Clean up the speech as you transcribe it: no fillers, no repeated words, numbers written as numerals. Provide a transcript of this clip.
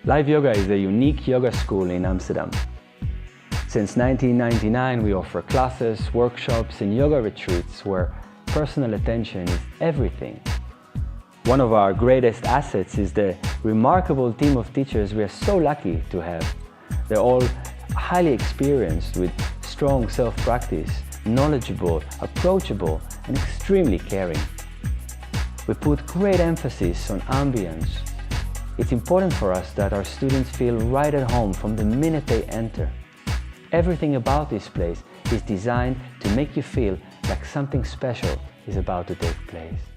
LiveYoga is a unique yoga school in Amsterdam. Since 1999, we offer classes, workshops, and yoga retreats where personal attention is everything. One of our greatest assets is the remarkable team of teachers we are so lucky to have. They're all highly experienced with strong self-practice, knowledgeable, approachable, and extremely caring. We put great emphasis on ambience. It's important for us that our students feel right at home from the minute they enter. Everything about this place is designed to make you feel like something special is about to take place.